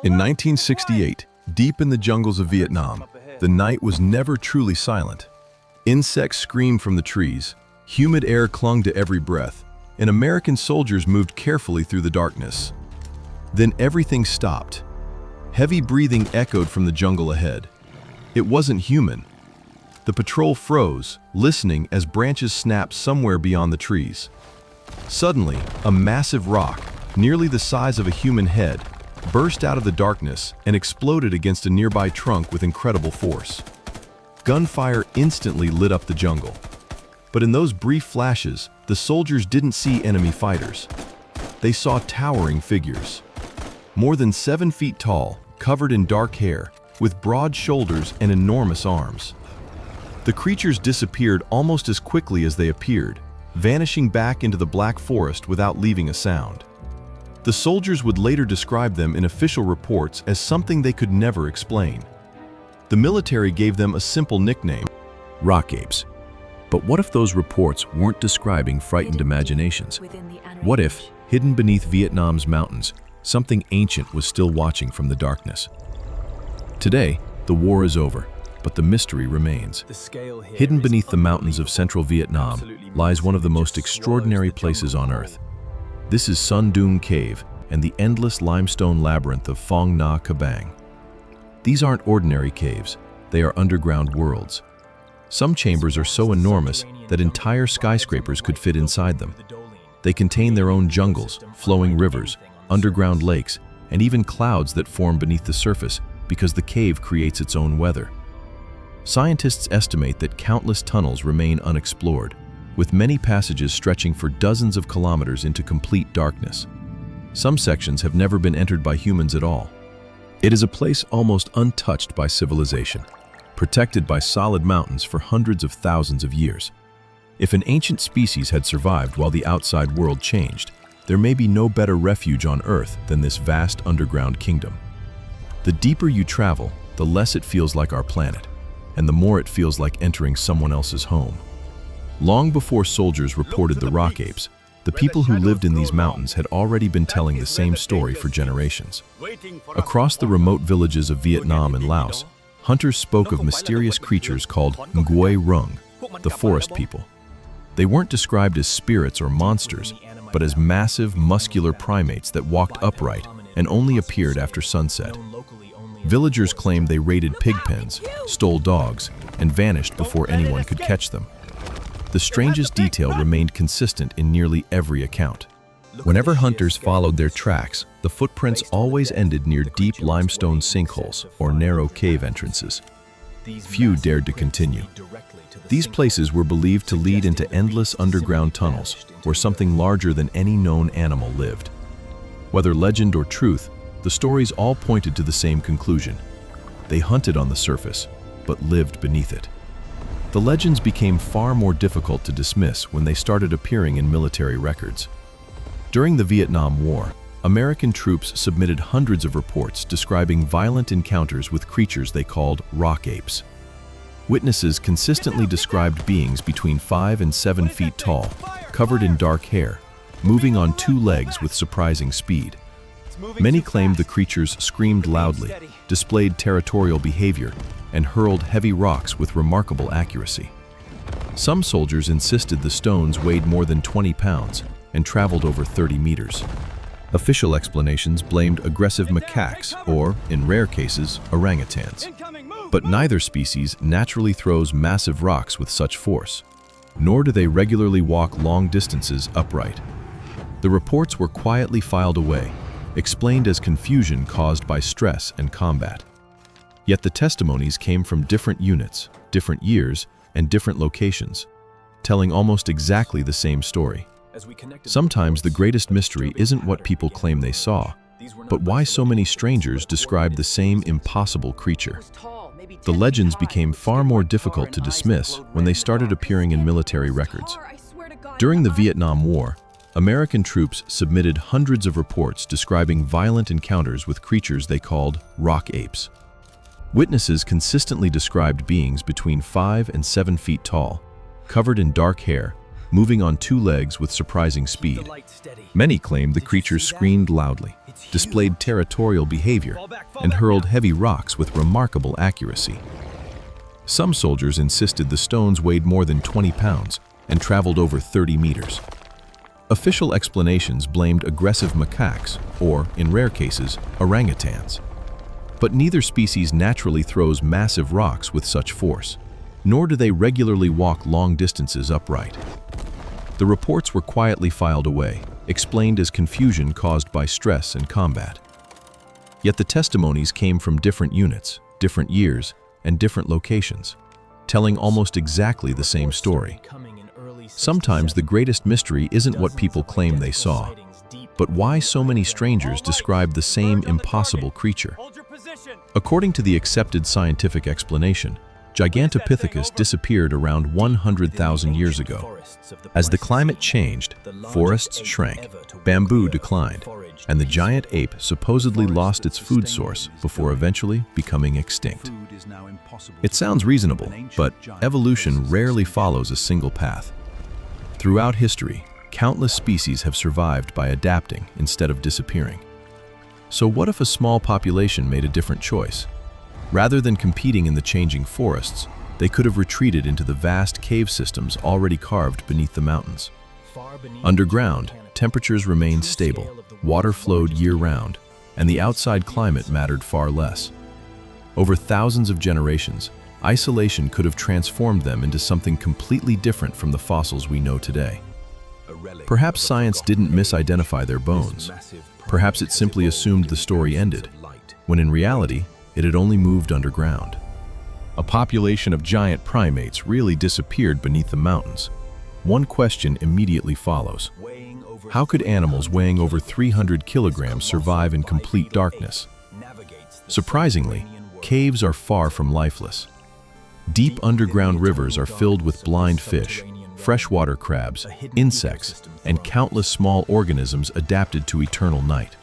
In 1968, deep in the jungles of Vietnam, the night was never truly silent. Insects screamed from the trees, humid air clung to every breath, and American soldiers moved carefully through the darkness. Then everything stopped. Heavy breathing echoed from the jungle ahead. It wasn't human. The patrol froze, listening as branches snapped somewhere beyond the trees. Suddenly, a massive rock, nearly the size of a human head, burst out of the darkness and exploded against a nearby trunk with incredible force. Gunfire instantly lit up the jungle. But in those brief flashes, the soldiers didn't see enemy fighters. They saw towering figures. More than 7 feet tall, covered in dark hair, with broad shoulders and enormous arms. The creatures disappeared almost as quickly as they appeared, vanishing back into the black forest without leaving a sound. The soldiers would later describe them in official reports as something they could never explain. The military gave them a simple nickname: rock apes. But what if those reports weren't describing frightened imaginations? What if, hidden beneath Vietnam's mountains, something ancient was still watching from the darkness? Today, the war is over, but the mystery remains. Hidden beneath the mountains of central Vietnam lies one of the most extraordinary places on Earth. This is Sun Dun Cave and the endless limestone labyrinth of Phong Nha Kabang. These aren't ordinary caves, they are underground worlds. Some chambers are so enormous that entire skyscrapers could fit inside them. They contain their own jungles, flowing rivers, underground lakes, and even clouds that form beneath the surface because the cave creates its own weather. Scientists estimate that countless tunnels remain unexplored, with many passages stretching for dozens of kilometers into complete darkness. Some sections have never been entered by humans at all. It is a place almost untouched by civilization, protected by solid mountains for hundreds of thousands of years. If an ancient species had survived while the outside world changed, there may be no better refuge on Earth than this vast underground kingdom. The deeper you travel, the less it feels like our planet, and the more it feels like entering someone else's home. Long before soldiers reported the rock apes, the people who lived in these mountains had already been telling the same story for generations. Across the remote villages of Vietnam and Laos, hunters spoke of mysterious creatures called Nguoi Rung, the forest people. They weren't described as spirits or monsters, but as massive, muscular primates that walked upright and only appeared after sunset. Villagers claimed they raided pig pens, stole dogs, and vanished before anyone could catch them. The strangest detail remained consistent in nearly every account. Whenever hunters followed their tracks, the footprints always ended near deep limestone sinkholes or narrow cave entrances. Few dared to continue. These places were believed to lead into endless underground tunnels where something larger than any known animal lived. Whether legend or truth, the stories all pointed to the same conclusion. They hunted on the surface, but lived beneath it. The legends became far more difficult to dismiss when they started appearing in military records. During the Vietnam War, American troops submitted hundreds of reports describing violent encounters with creatures they called rock apes. Witnesses consistently described beings between 5 and 7 feet tall, covered in dark hair, moving on 2 legs with surprising speed. Many claimed the creatures screamed loudly, displayed territorial behavior, and hurled heavy rocks with remarkable accuracy. Some soldiers insisted the stones weighed more than 20 pounds and traveled over 30 meters. Official explanations blamed aggressive macaques or, in rare cases, orangutans. But neither species naturally throws massive rocks with such force, nor do they regularly walk long distances upright. The reports were quietly filed away, explained as confusion caused by stress and combat. Yet the testimonies came from different units, different years, and different locations, telling almost exactly the same story. Sometimes the greatest mystery isn't what people claim they saw, but why so many strangers describe the same impossible creature. The legends became far more difficult to dismiss when they started appearing in military records. During the Vietnam War, American troops submitted hundreds of reports describing violent encounters with creatures they called rock apes. Witnesses consistently described beings between 5 and 7 feet tall, covered in dark hair, moving on two legs with surprising speed. Many claim the creatures screamed loudly, displayed territorial behavior, and hurled heavy rocks with remarkable accuracy. Some soldiers insisted the stones weighed more than 20 pounds and traveled over 30 meters. Official explanations blamed aggressive macaques, or, in rare cases, orangutans. But neither species naturally throws massive rocks with such force, nor do they regularly walk long distances upright. The reports were quietly filed away, explained as confusion caused by stress and combat. Yet the testimonies came from different units, different years, and different locations, telling almost exactly the same story. Sometimes the greatest mystery isn't what people claim they saw, but why so many strangers describe the same impossible creature. According to the accepted scientific explanation, Gigantopithecus disappeared around 100,000 years ago. As the climate changed, forests shrank, bamboo declined, and the giant ape supposedly lost its food source before eventually becoming extinct. It sounds reasonable, but evolution rarely follows a single path. Throughout history, countless species have survived by adapting instead of disappearing. So what if a small population made a different choice? Rather than competing in the changing forests, they could have retreated into the vast cave systems already carved beneath the mountains. Underground, temperatures remained stable, water flowed year-round, and the outside climate mattered far less. Over thousands of generations, isolation could have transformed them into something completely different from the fossils we know today. Perhaps science didn't misidentify their bones. Perhaps it simply assumed the story ended, when in reality, it had only moved underground. A population of giant primates really disappeared beneath the mountains. One question immediately follows. How could animals weighing over 300 kilograms survive in complete darkness? Surprisingly, caves are far from lifeless. Deep underground rivers are filled with blind fish, freshwater crabs, insects, and countless small organisms adapted to eternal night.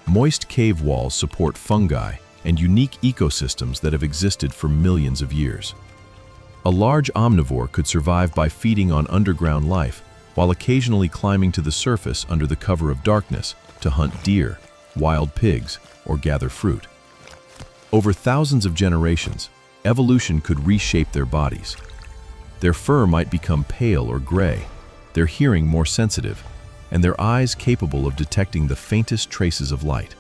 Moist cave walls support fungi and unique ecosystems that have existed for millions of years. A large omnivore could survive by feeding on underground life, while occasionally climbing to the surface under the cover of darkness to hunt deer, wild pigs, or gather fruit. Over thousands of generations, evolution could reshape their bodies. Their fur might become pale or gray, their hearing more sensitive, and their eyes capable of detecting the faintest traces of light.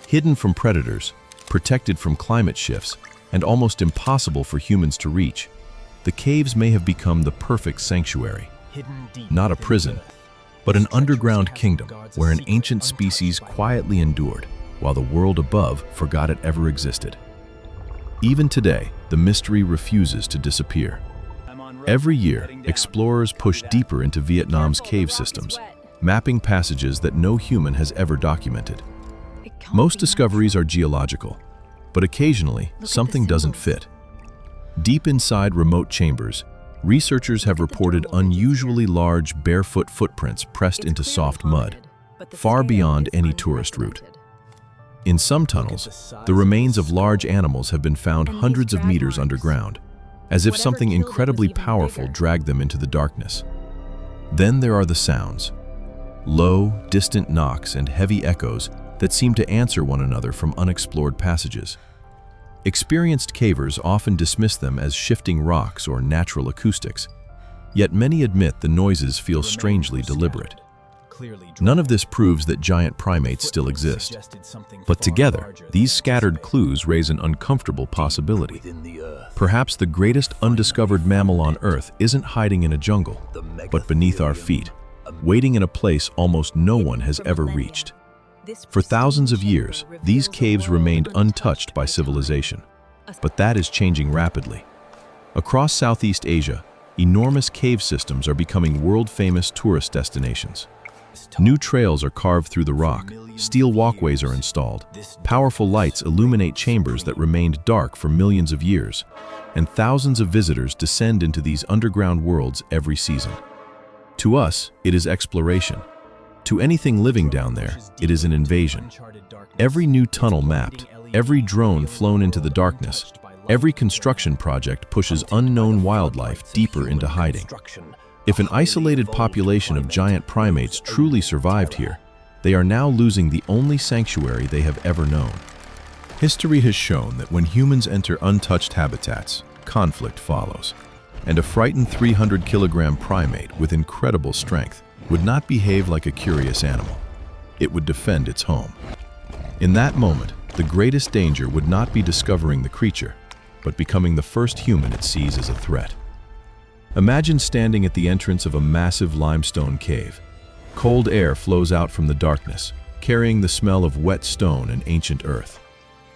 Hidden from predators, protected from climate shifts, and almost impossible for humans to reach, the caves may have become the perfect sanctuary. Not a prison, but an underground kingdom where an ancient species quietly endured, while the world above forgot it ever existed. Even today, the mystery refuses to disappear. Every year, explorers push deeper into Vietnam's cave systems, mapping passages that no human has ever documented. Most discoveries are geological, but occasionally something doesn't fit. Deep inside remote chambers, researchers have reported unusually large barefoot footprints pressed into soft mud, far beyond any tourist route. In some tunnels, the remains of large animals have been found hundreds of meters underground, as if something incredibly powerful dragged them into the darkness. Then there are the sounds. Low, distant knocks and heavy echoes that seem to answer one another from unexplored passages. Experienced cavers often dismiss them as shifting rocks or natural acoustics, yet many admit the noises feel strangely deliberate. None of this proves that giant primates still exist, but together, these scattered clues raise an uncomfortable possibility. Perhaps the greatest undiscovered mammal on Earth isn't hiding in a jungle, but beneath our feet, waiting in a place almost no one has ever reached. For thousands of years, these caves remained untouched by civilization, but that is changing rapidly. Across Southeast Asia, enormous cave systems are becoming world-famous tourist destinations. New trails are carved through the rock, steel walkways are installed, powerful lights illuminate chambers that remained dark for millions of years, and thousands of visitors descend into these underground worlds every season. To us, it is exploration. To anything living down there, it is an invasion. Every new tunnel mapped, every drone flown into the darkness, every construction project pushes unknown wildlife deeper into hiding. If an isolated population of giant primates truly survived here, they are now losing the only sanctuary they have ever known. History has shown that when humans enter untouched habitats, conflict follows. And a frightened 300-kilogram primate with incredible strength would not behave like a curious animal. It would defend its home. In that moment, the greatest danger would not be discovering the creature, but becoming the first human it sees as a threat. Imagine standing at the entrance of a massive limestone cave. Cold air flows out from the darkness, carrying the smell of wet stone and ancient earth.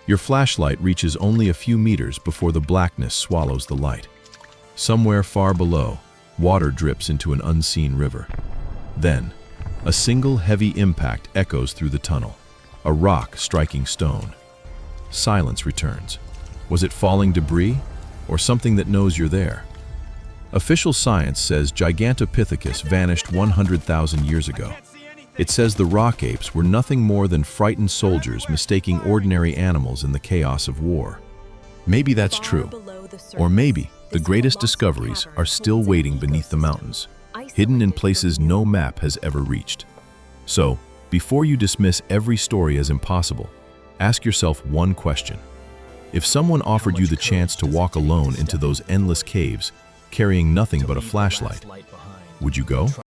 Your flashlight reaches only a few meters before the blackness swallows the light. Somewhere far below, water drips into an unseen river. Then, a single heavy impact echoes through the tunnel, a rock striking stone. Silence returns. Was it falling debris, or something that knows you're there? Official science says Gigantopithecus vanished 100,000 years ago. It says the rock apes were nothing more than frightened soldiers mistaking ordinary animals in the chaos of war. Maybe that's true. Or maybe the greatest discoveries are still waiting beneath the mountains, hidden in places no map has ever reached. So, before you dismiss every story as impossible, ask yourself one question. If someone offered you the chance to walk alone into those endless caves, carrying nothing but a flashlight, would you go?